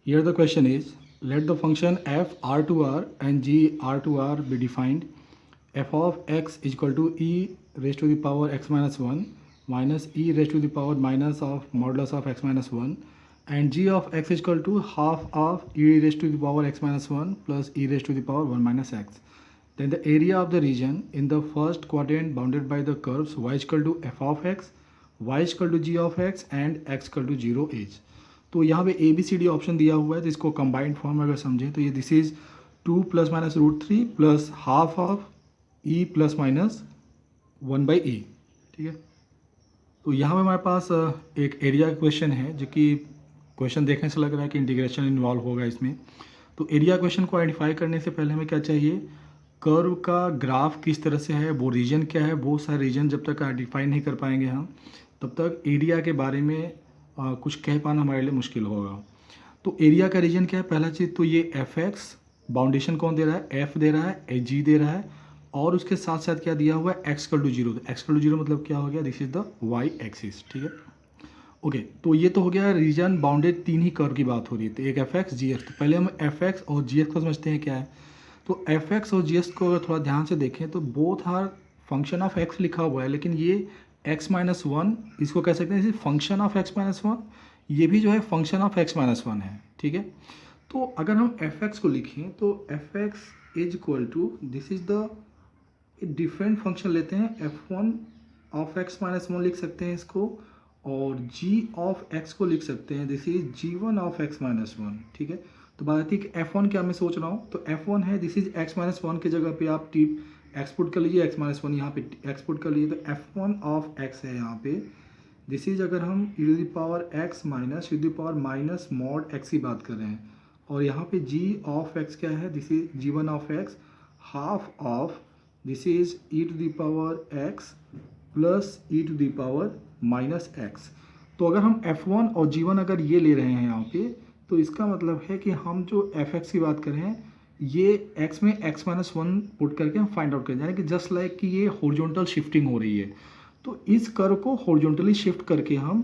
Here the question is, let the function f r to r and g r to r be defined. F of x is equal to e raised to the power x minus 1 minus e raised to the power minus of modulus of x minus 1, and g of x is equal to half of e raised to the power x minus 1 plus e raised to the power 1 minus x. Then the area of the region in the first quadrant bounded by the curves y is equal to f of x, y is equal to g of x and x equal to 0 is. तो यहाँ पे A B C D option दिया हुआ है, तो इसको combined form अगर समझें तो ये this is 2 plus minus root 3 plus half of e plus minus 1 by e. ठीक है, तो यहाँ पे हमारे पास एक एरिया क्वेश्चन है, जो कि क्वेश्चन देखने से लग रहा है कि इंटीग्रेशन इन्वॉल्व होगा इसमें. तो एरिया क्वेश्चन को आइडेंटिफाई करने से पहले हमें क्या चाहिए, कर्व का ग्राफ किस तरह से है, वो रीजन क्या है. बहुत सारे रीजन जब तक आइडेंटिफाई नहीं कर पाएंगे हम, तब तक एरिया के बारे में कुछ कह पाना हमारे लिए मुश्किल होगा. तो एरिया का रीजन क्या है, पहला चीज़ तो ये एफ एक्स, बाउंडेशन कौन दे रहा है, एफ दे रहा है, जी दे रहा है, और उसके साथ साथ क्या दिया हुआ है, एक्स इक्वल टू 0. तो एक्स इक्वल टू 0 मतलब क्या हो गया, this is the y axis. ठीक है, ओके. तो ये तो हो गया रीजन बाउंडेड, तीन ही कर्व की बात हो रही है. तो एक एफ एक्स जी एक्स. तो पहले हम एफ एक्स और जी एक्स को समझते हैं क्या है. तो एफ एक्स और जी एक्स को अगर थोड़ा ध्यान से देखें तो both are function of x लिखा हुआ है, लेकिन ये एक्स माइनस 1 इसको कह सकते हैं जैसे फंक्शन ऑफ एक्स माइनस 1, ये भी जो है फंक्शन ऑफ एक्स माइनस 1 है. ठीक है, तो अगर हम एफ एक्स को लिखें तो f x is equal to this is the different function लेते हैं, f one of x minus 1 लिख सकते हैं इसको, और जी ऑफ एक्स को लिख सकते हैं this is g one of x minus 1. ठीक है, तो बात आती है कि एफ वन क्या मैं सोच रहा हूँ, तो एफ वन है दिस इज एक्स माइनस 1 की जगह पे आप टिप एक्स पुट कर लीजिए, एक्स माइनस 1 यहाँ पे एक्स पुट कर लीजिए, तो एफ वन ऑफ एक्स है यहाँ पे दिस इज, अगर हम e to the power x minus e to the power minus mod x की बात कर रहे हैं, और यहाँ पे जी ऑफ एक्स क्या है, this is g one of x half of this is e to the power x plus e to the power minus x. तो अगर हम एफ वन और जी वन अगर ये ले रहे हैं यहाँ पे, तो इसका मतलब है कि हम जो एफ एक्स की बात कर रहे हैं ये एक्स में एक्स माइनस 1 पुट करके हम फाइंड आउट करें, यानी कि जस्ट लाइक कि ये हॉरिजॉन्टल शिफ्टिंग हो रही है. तो इस कर्व को हॉरिजॉन्टली शिफ्ट करके हम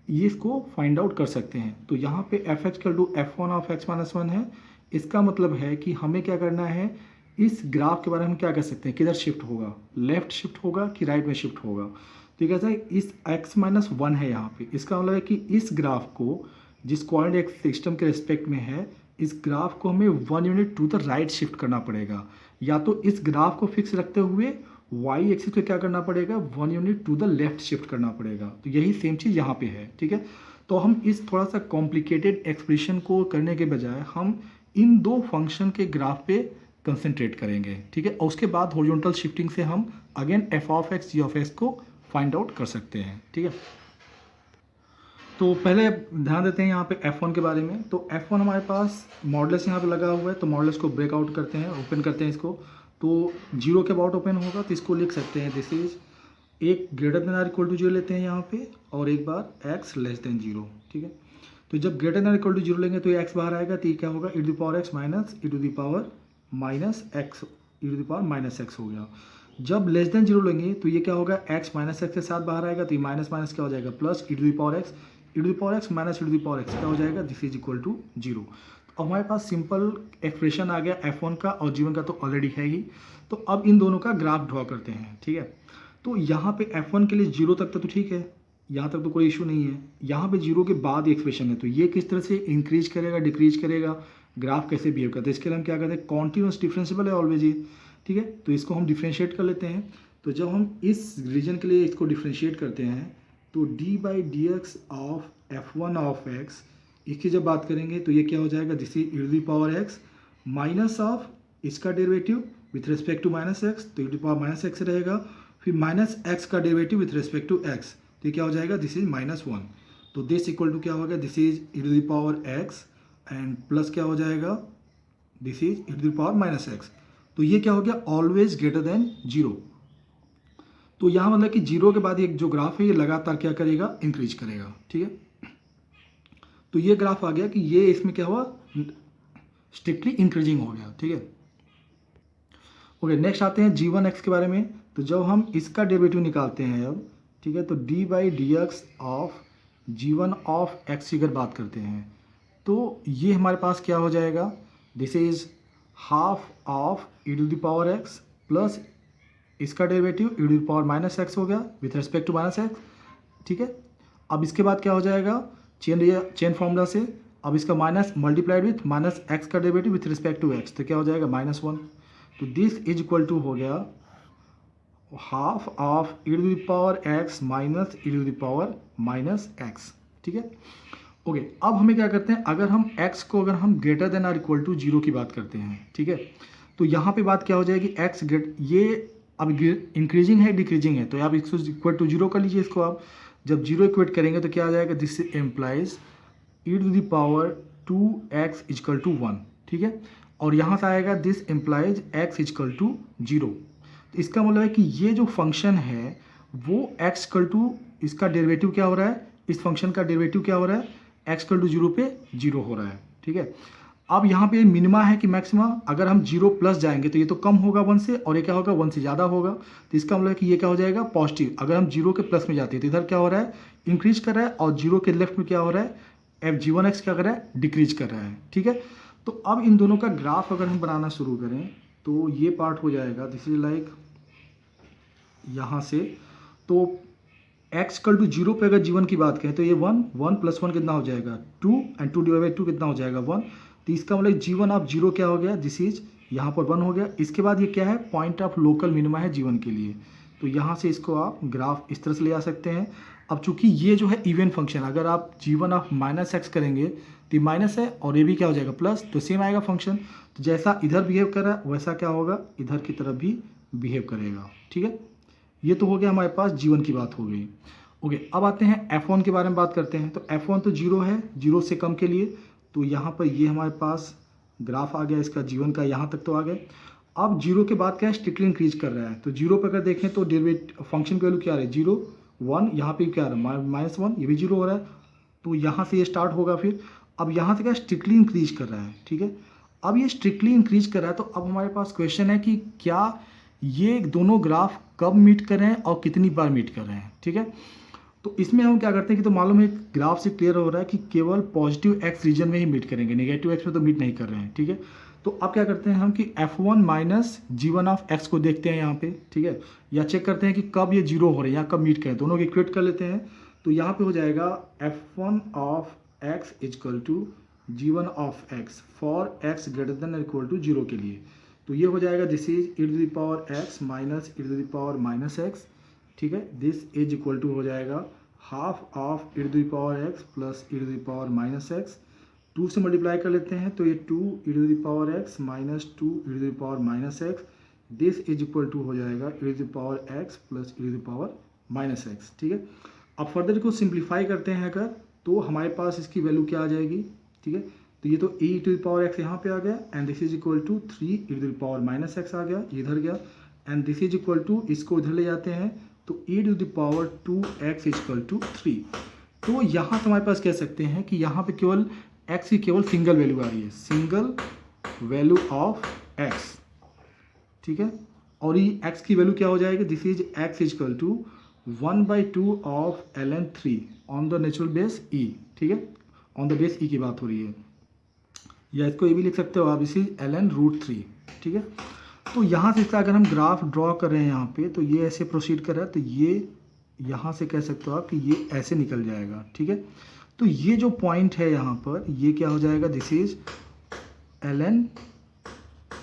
ये इसको फाइंड आउट कर सकते हैं. तो यहाँ पे f x equal to f one of x minus 1 है. इसका मतलब है कि हमें क्या करना है, इस ग्राफ के बारे में हम क्या कर सकते हैं, किधर शिफ्ट होगा, लेफ्ट शिफ्ट होगा कि राइट में शिफ्ट होगा. तो कैसा है, इस एक्स माइनस 1 है यहाँ पे, इसका मतलब है कि इस ग्राफ को जिस कोऑर्डिनेट सिस्टम के रिस्पेक्ट में है, इस ग्राफ को हमें 1 unit to the right shift करना पड़ेगा, या तो इस ग्राफ को फिक्स रखते हुए वाई एक्सिस पे क्या करना पड़ेगा, 1 unit to the left shift करना पड़ेगा. तो यही सेम चीज़ यहाँ पे है. ठीक है, तो हम इस थोड़ा सा कॉम्प्लिकेटेड एक्सप्रेशन को करने के बजाय हम इन दो फंक्शन के ग्राफ पे कंसंट्रेट करेंगे. ठीक है, और उसके बाद हॉरिजॉन्टल शिफ्टिंग से हम again f of x g of x को फाइंड आउट कर सकते हैं. ठीक है, तो पहले ध्यान देते हैं यहाँ पे F1 के बारे में. तो F1 हमारे पास मॉडलेस यहाँ पे लगा हुआ है, तो मॉडलेस को ब्रेकआउट करते हैं, ओपन करते हैं इसको. तो 0 के अबाउट ओपन होगा, तो इसको लिख सकते हैं this is x greater than or equal to 0 लेते हैं यहाँ पे, और एक बार x लेस देन 0. ठीक है, तो जब greater than or equal to 0 लेंगे तो ये x बाहर आएगा, तो ये क्या होगा, e to the power x minus e to the power minus x, e to the power minus x हो गया. जब लेस देन 0 लेंगे तो ये क्या होगा, x माइनस एक्स के साथ बाहर आएगा, तो ये माइनस माइनस क्या हो जाएगा, plus e to the power x, e to the power x minus e to the power x क्या हो जाएगा, दिस इज इक्वल टू 0. तो हमारे पास सिंपल एक्सप्रेशन आ गया F1 का, और G1 का तो ऑलरेडी है ही. तो अब इन दोनों का ग्राफ ड्रॉ करते हैं. ठीक है, तो यहाँ पे F1 के लिए 0 तक तो ठीक है, यहाँ तक तो कोई इशू नहीं है. यहाँ पे 0 के बाद ये एक्सप्रेशन है, तो ये किस तरह से इंक्रीज करेगा डिक्रीज करेगा, ग्राफ कैसे बिहेव करता है, इसके लिए हम क्या करते हैं, कॉन्टिन्यूस डिफरेंशिएबल है ऑलवेज ये. ठीक है, तो इसको हम डिफ्रेंशिएट कर लेते हैं. तो जब हम इस रीजन के लिए इसको डिफ्रेंशिएट करते हैं, तो d by d x of F1 of x, इसकी जब बात करेंगे तो ये क्या हो जाएगा, this is e to the power x minus of इसका derivative with respect to minus x, तो e to the power minus x रहेगा, फिर माइनस एक्स का derivative with respect to x, तो ये क्या हो जाएगा, दिस इज माइनस 1. तो दिस इक्वल टू क्या होगा, this is e to the power x and plus क्या हो जाएगा, this is e to the power minus x. तो ये क्या हो गया, ऑलवेज ग्रेटर देन 0. तो यहाँ मतलब कि 0 के बाद ये जो ग्राफ है ये लगातार क्या करेगा, इंक्रीज करेगा. ठीक है, तो ये ग्राफ आ गया कि ये इसमें क्या हुआ, स्ट्रिक्टली इंक्रीजिंग हो गया. ठीक है, ओके. नेक्स्ट आते हैं G1x के बारे में. तो जब हम इसका डेरिवेटिव निकालते हैं अब, ठीक है, तो d by d x of G1 of x की अगर बात करते हैं, तो ये हमारे पास क्या हो जाएगा, this is half of e to the power x plus इसका derivative e to the power minus x हो गया with respect to minus x, ठीक है। अब इसके बाद क्या हो जाएगा, चेन फॉर्मूला से अब इसका minus multiplied with minus x का derivative with respect to x, तो क्या हो जाएगा -1। तो दिस इज इक्वल टू हो गया half of e to the power x minus e to the power minus x, ठीक है। ओके, अब हमें क्या करते हैं, अगर हम x को अगर हम greater than or equal to 0 की बात करते हैं, ठीक है, तो यहाँ पे बात क्या हो जाएगी, x ग्रेट ये अब इंक्रीजिंग है डिक्रीजिंग है, तो आप इसको इक्वल टू 0 कर लीजिए। इसको आप जब 0 इक्वेट करेंगे तो क्या आ जाएगा, this implies e to the power 2x equal to 1, ठीक है। और यहाँ से आएगा this implies x equal to 0। तो इसका मतलब है कि ये जो फंक्शन है वो x इक्वल टू इसका डेरिवेटिव क्या हो रहा है, इस फंक्शन का डेरिवेटिव क्या हो रहा है, x इक्वल टू 0 पे 0 हो रहा है, ठीक है। अब यहाँ पे मिनिमा है कि मैक्सिमा, अगर हम 0 प्लस जाएंगे तो ये तो कम होगा 1 से, और ये क्या होगा 1 से ज़्यादा होगा, तो इसका मतलब है कि ये क्या हो जाएगा पॉजिटिव। अगर हम 0 के प्लस में जाते हैं तो इधर क्या हो रहा है, इंक्रीज कर रहा है, और 0 के लेफ्ट में क्या हो रहा है, g1x क्या कर रहा है, डिक्रीज कर रहा है, ठीक है। तो अब इन दोनों का ग्राफ अगर हम बनाना शुरू करें तो ये पार्ट हो जाएगा, दिस इज लाइक यहाँ से, तो x इक्वल टू 0 पे अगर g1 की बात करें तो ये 1 प्लस 1 कितना हो जाएगा 2, एंड 2 डिवाइड बाई 2 कितना हो जाएगा 1। तो इसका मतलब g1 ऑफ 0 क्या हो गया, दिस इज यहाँ पर 1 हो गया। इसके बाद ये क्या है, पॉइंट ऑफ लोकल मिनिमा है g1 के लिए, तो यहाँ से इसको आप ग्राफ इस तरह से ले आ सकते हैं। अब चूंकि ये जो है इवन फंक्शन, अगर आप g1 ऑफ माइनस एक्स करेंगे तो ये माइनस है और ये भी क्या हो जाएगा प्लस, तो सेम आएगा फंक्शन। तो जैसा इधर बिहेव कर रहा है वैसा क्या होगा, इधर की तरफ भी बिहेव करेगा, ठीक है। ये तो हो गया हमारे पास g1 की बात हो गई। ओके, अब आते हैं f1 के बारे में बात करते हैं। तो f1 तो 0 है, 0 से कम के लिए, तो यहाँ पर ये हमारे पास ग्राफ आ गया इसका g1 का, यहाँ तक तो आ गए। अब 0 के बाद क्या है, स्ट्रिक्टली इंक्रीज कर रहा है, तो 0 पर अगर देखें तो डेरिवेटिव फंक्शन की वैल्यू क्या आ रही है 0 1, यहाँ पे क्या आ रहा है -1, ये भी 0 हो रहा है, तो यहाँ से ये स्टार्ट होगा। फिर अब यहाँ से क्या स्ट्रिक्टली इंक्रीज कर रहा है, ठीक है। अब ये स्ट्रिक्टली इंक्रीज कर रहा है, तो अब हमारे पास क्वेश्चन है कि क्या ये दोनों ग्राफ कब मीट कर रहे हैं और कितनी बार मीट कर रहे हैं, ठीक है। तो इसमें हम क्या करते हैं कि तो मालूम है ग्राफ से क्लियर हो रहा है कि केवल पॉजिटिव एक्स रीजन में ही मीट करेंगे, नेगेटिव एक्स में तो मीट नहीं कर रहे हैं, ठीक है। तो अब क्या करते हैं हम कि f1 minus g1 of x को देखते हैं यहाँ पे, ठीक है, या चेक करते हैं कि कब ये 0 हो रहे हैं या कब मीट करें, दोनों को इक्वेट कर लेते हैं। तो यहाँ पे हो जाएगा f1 of x equal to g1 of x for x greater than equal to 0 के लिए। तो ये हो जाएगा this is e to the power x minus e to the power minus x, ठीक है। दिस इज इक्वल टू हो जाएगा half of e to the power x plus e to the power minus x, 2 से multiply कर लेते हैं तो ये 2 e to the power x minus 2 e to the power minus x, this is equal to हो जाएगा e to the power x plus e to the power minus x, ठीक है। अब फर्दर को सिंप्लीफाई करते हैं अगर, तो हमारे पास इसकी वैल्यू क्या आ जाएगी, ठीक है। तो ये तो e to the power x यहाँ पे आ गया, and this is equal to 3 e to the power minus x आ गया, इधर गया, and this is equal to इसको इधर ले जाते हैं तो e to the power 2x equal to 3। तो यहाँ से हमारे पास कह सकते हैं कि यहाँ पे केवल x की केवल सिंगल वैल्यू आ रही है, सिंगल वैल्यू ऑफ x, ठीक है। और ये x की वैल्यू क्या हो जाएगी, this is x equal to 1/2 of ln 3 on the natural base e, ठीक है, ऑन द बेस e की बात हो रही है, या इसको ये भी लिख सकते हो आप, दिस इज ln √3, ठीक है। तो यहाँ से इसका अगर हम ग्राफ ड्रॉ कर रहे हैं यहाँ पे, तो ये ऐसे प्रोसीड कर रहा है, तो ये यहाँ से कह सकते हो आप कि ये ऐसे निकल जाएगा, ठीक है। तो ये जो पॉइंट है यहाँ पर, ये क्या हो जाएगा, दिस इज ln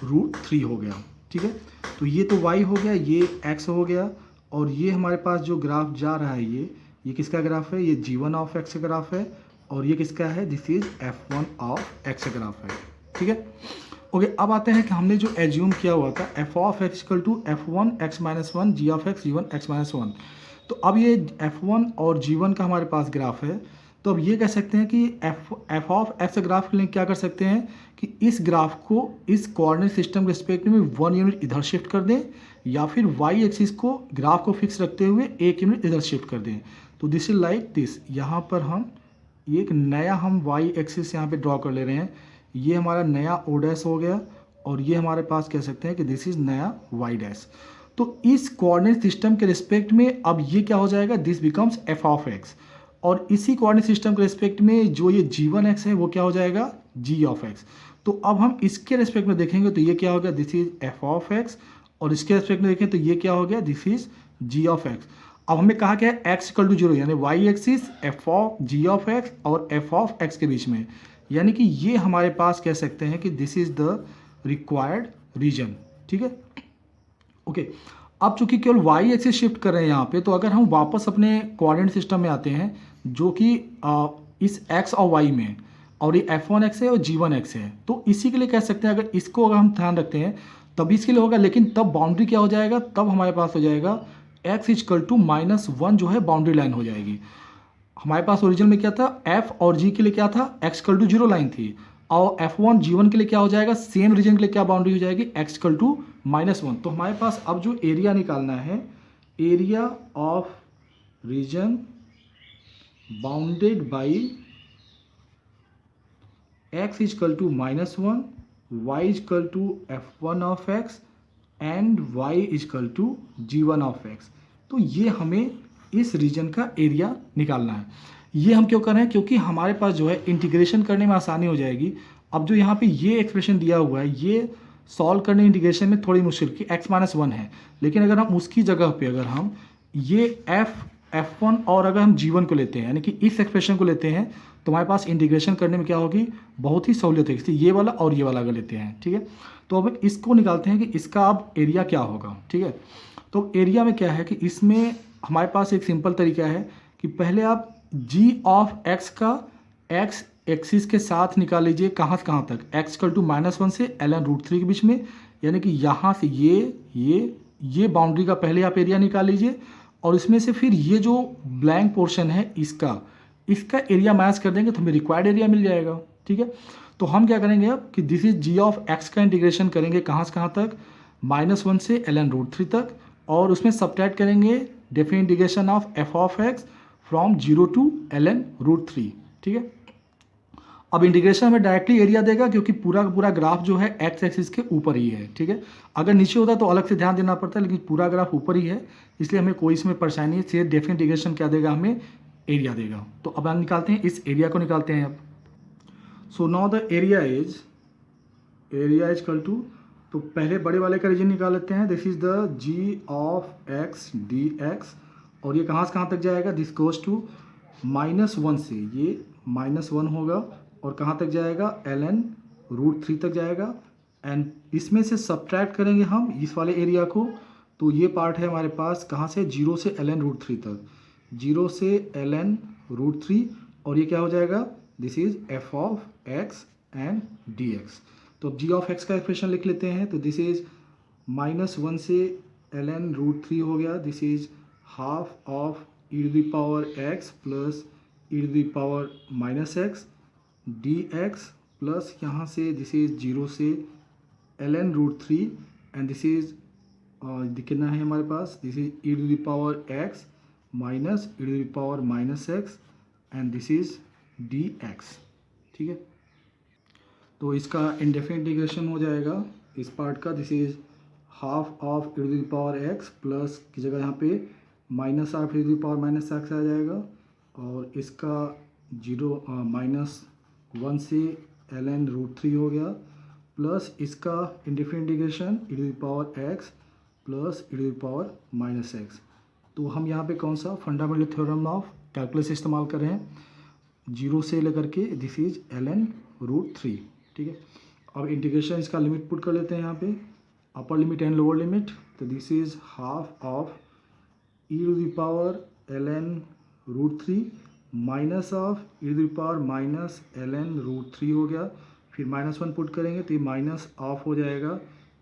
√3 हो गया, ठीक है। तो ये तो y हो गया, ये x हो गया, और ये हमारे पास जो ग्राफ जा रहा है ये किसका ग्राफ है, ये g1 ऑफ x का ग्राफ है, और ये किसका है, this is f1 of x का ग्राफ है, ठीक है। ओके, अब आते हैं कि हमने जो एज्यूम किया हुआ था f of x equal to f1 x minus 1 g of x g1 x minus 1। तो अब ये f1 और g1 का हमारे पास ग्राफ है, तो अब ये कह सकते हैं कि f ऑफ x ग्राफ के लिए क्या कर सकते हैं कि इस ग्राफ को इस कोऑर्डिनेट सिस्टम के रिस्पेक्ट में 1 यूनिट इधर शिफ्ट कर दें, या फिर y एक्सिस को ग्राफ को फिक्स रखते हुए 1 यूनिट इधर शिफ्ट कर दें। तो दिस इज लाइक दिस, यहाँ पर हम एक नया हम y एक्सिस यहाँ पे ड्रॉ कर ले रहे हैं, ये हमारा नया o डैश हो गया, और ये हमारे पास कह सकते हैं कि दिस इज नया y डैश। तो इस कोऑर्डिनेट सिस्टम के रिस्पेक्ट में अब ये क्या हो जाएगा, this becomes f of x, और इसी कोऑर्डिनेट सिस्टम के रेस्पेक्ट में जो ये g1x है वो क्या हो जाएगा, g ऑफ x। तो अब हम इसके रेस्पेक्ट में देखेंगे तो ये क्या हो गया, this is f of x, और इसके रेस्पेक्ट में देखें तो ये क्या हो गया, this is g of x। अब हमें कहा क्या है, x इक्वल टू 0, यानी y axis f of g of x और f ऑफ x के बीच में, यानी कि ये हमारे पास कह सकते हैं कि this is the required region. ठीक है, ओके। अब चूंकि केवल y एक्सिस शिफ्ट कर रहे हैं यहाँ पे, तो अगर हम वापस अपने कोऑर्डिनेट सिस्टम में आते हैं जो कि इस x और y में, और ये f1x है और g1x है, तो इसी के लिए कह सकते हैं, अगर इसको अगर हम ध्यान रखते हैं तब इसके लिए होगा, लेकिन तब बाउंड्री क्या हो जाएगा, तब हमारे पास हो जाएगा x इक्वल टू -1 जो है बाउंड्री लाइन हो जाएगी। हमारे पास ओरिजिनल में क्या था, f और g के लिए क्या था, x इक्वल टू 0 लाइन थी, और f1 g1 के लिए क्या हो जाएगा, सेम रीजन के लिए क्या बाउंड्री हो जाएगी, x इक्वल टू -1। तो हमारे पास अब जो एरिया निकालना है, area of region bounded by x equal to -1, y equal to f1 of x and y equal to g1 of x। तो ये हमें इस रीजन का एरिया निकालना है। ये हम क्यों कर रहे हैं, क्योंकि हमारे पास जो है इंटीग्रेशन करने में आसानी हो जाएगी। अब जो यहाँ पे ये एक्सप्रेशन दिया हुआ है, ये सॉल्व करने इंटीग्रेशन में थोड़ी मुश्किल की x-1 है, लेकिन अगर हम उसकी जगह पे अगर हम ये f1 और अगर हम g1 को लेते हैं, यानी कि इस एक्सप्रेशन को लेते हैं, तो हमारे पास इंटीग्रेशन करने में क्या होगी, बहुत ही सहूलियत है। इसलिए ये वाला और ये वाला अगर लेते हैं, ठीक है। तो अब इसको निकालते हैं कि इसका अब एरिया क्या होगा, ठीक है। तो एरिया में क्या है कि इसमें हमारे पास एक सिंपल तरीका है कि पहले आप g ऑफ x का x एक्सिस के साथ निकाल लीजिए, कहाँ से कहाँ तक, x इक्वल टू -1 से ln√3 के बीच में, यानी कि यहाँ से ये बाउंड्री का पहले आप एरिया निकाल लीजिए, और इसमें से फिर ये जो ब्लैंक पोर्शन है इसका एरिया मैच कर देंगे तो हमें रिक्वायर्ड एरिया मिल जाएगा। ठीक है, तो हम क्या करेंगे अब कि this is g of x का इंटीग्रेशन करेंगे कहाँ से कहाँ तक, -1 से ln√3 तक, और उसमें सब्ट्रैक्ट करेंगे definite integration of f of x from 0 to ln√3। ठीक है, अब इंटीग्रेशन हमें डायरेक्टली एरिया देगा क्योंकि पूरा का पूरा ग्राफ जो है एक्स एक्सिस के ऊपर ही है। ठीक है, अगर नीचे होता तो अलग से ध्यान देना पड़ता है, लेकिन पूरा ग्राफ ऊपर ही है, इसलिए हमें कोई इसमें परेशानी है। डेफिनेट इंटीग्रेशन क्या देगा, हमें एरिया देगा। तो अब हम निकालते हैं, इस एरिया को निकालते हैं अब। So now the area is equal to, तो पहले बड़े वाले का रीजन निकाल लेते हैं। This is the g of x dx, और ये कहाँ से कहाँ तक जाएगा, दिस गोज टू -1 से, ये -1 होगा, और कहाँ तक जाएगा, ln√3 तक जाएगा। एंड इसमें से सब्ट्रैक्ट करेंगे हम इस वाले एरिया को, तो ये पार्ट है हमारे पास कहाँ से, 0 से ln√3 तक, 0 से ln√3, और ये क्या हो जाएगा, this is f of x and dx। तो अब g ऑफ x का एक्सप्रेशन लिख लेते हैं, तो दिस इज -1 से ln√3 हो गया, this is half of e⁻x plus e⁻−x dx, plus यहाँ से दिस इज 0 से ln√3, एंड दिस इज दिखना है हमारे पास, this is e⁻x minus e⁻−x, and this is dx। ठीक है, तो इसका इंडेफिनिट इंटीग्रेशन हो जाएगा इस पार्ट का, this is half of e⁻x plus की जगह यहाँ पे माइनस ऑफ e⁻−x आ जाएगा, और इसका -1 से ln√3 हो गया, प्लस इसका indefinite integration e⁻x plus e⁻−x। तो हम यहाँ पे कौन सा फंडामेंटल थ्योरम ऑफ कैलकुलस इस्तेमाल कर रहे हैं, 0 से लेकर के दिस इज ln√3। ठीक है, अब इंटीग्रेशन इसका लिमिट पुट कर लेते हैं यहाँ पे, upper limit and lower limit, तो this is half of e⁻ln√3 minus of e⁻−ln√3 हो गया, फिर -1 पुट करेंगे तो ये माइनस ऑफ हो जाएगा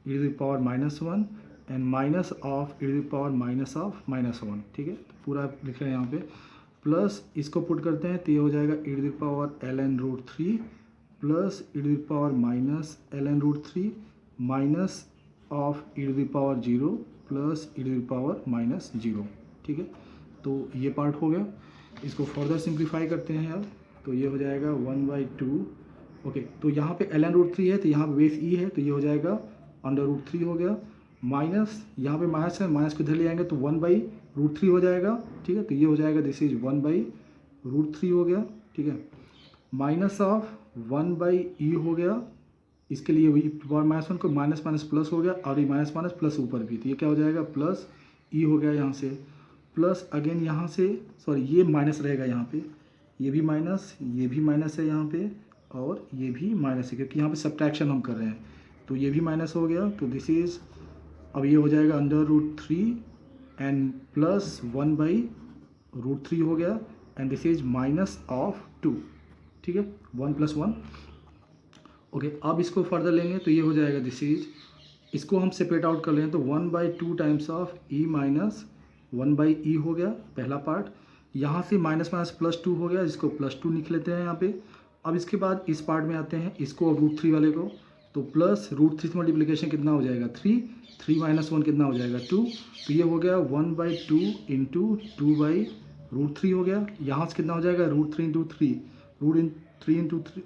e⁻−1 and minus of e⁻−1। ठीक है, तो पूरा लिख रहे हैं यहाँ पे, प्लस इसको पुट करते हैं तो ये हो जाएगा e⁻ln√3 plus e⁻−ln√3 minus of e⁻0 plus e⁻−0। ठीक है, तो ये पार्ट हो गया। इसको फर्दर सिंप्लीफाई करते हैं अब, तो ये हो जाएगा 1/2। ओके, तो यहाँ पे ln√3 है, तो यहाँ पे बेस e है, तो ये हो जाएगा √3 हो गया, माइनस यहाँ पे माइनस है, माइनस को इधर ले आएंगे तो 1/√3 हो जाएगा। ठीक है, तो ये हो जाएगा दिस इज 1/√3 √3 हो गया, ठीक है, माइनस ऑफ 1/e हो गया, इसके लिए वही -1 को माइनस माइनस प्लस हो गया, और ये माइनस माइनस प्लस ऊपर भी, तो ये क्या हो जाएगा प्लस ई हो गया यहाँ से, प्लस अगेन यहाँ से सॉरी ये माइनस रहेगा यहाँ पे, ये भी माइनस है यहाँ पे, और ये भी माइनस है क्योंकि यहाँ पे सब्ट्रैक्शन हम कर रहे हैं, तो ये भी माइनस हो गया, तो दिस इज़ अब ये हो जाएगा √3 एंड प्लस 1/√3 हो गया, and this is minus of 2, ठीक है, 1 + 1। ओके, अब इसको फर्दर लेंगे तो ये हो जाएगा दिस इज, इसको हम सेपरेट आउट कर लें तो 1/2 times of e minus 1/e हो गया पहला पार्ट, यहाँ से माइनस माइनस +2 हो गया, जिसको +2 लिख लेते हैं यहाँ पे। अब इसके बाद इस पार्ट में आते हैं, इसको √3 वाले को, तो प्लस √3 से मल्टीप्लिकेशन कितना हो जाएगा 3 - 1 कितना हो जाएगा 2, तो ये हो गया 1/2 इंटू 2/√3 हो गया, यहाँ से कितना हो जाएगा √3 × 3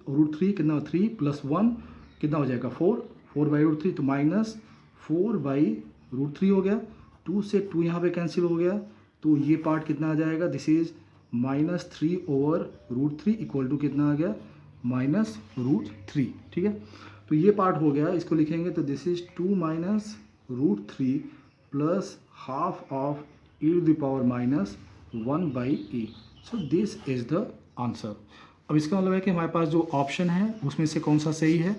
√3 कितना 3 + 1 कितना हो जाएगा 4/√3, तो -4/√3 हो गया, 2 से 2 यहाँ पे कैंसिल हो गया, तो ये पार्ट कितना आ जाएगा दिस इज -3/√3 इक्वल टू कितना आ गया -√3, ठीक है, तो ये पार्ट हो गया, इसको लिखेंगे तो this is 2 - √3 plus half of e⁻1/e, so this is the answer. अब इसका मतलब है कि हमारे पास जो ऑप्शन है उसमें से कौन सा सही है,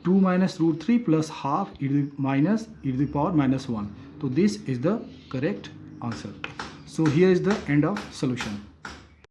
2 - √3 प्लस हाफ e⁻1, तो this is the correct answer. So here is the end of solution.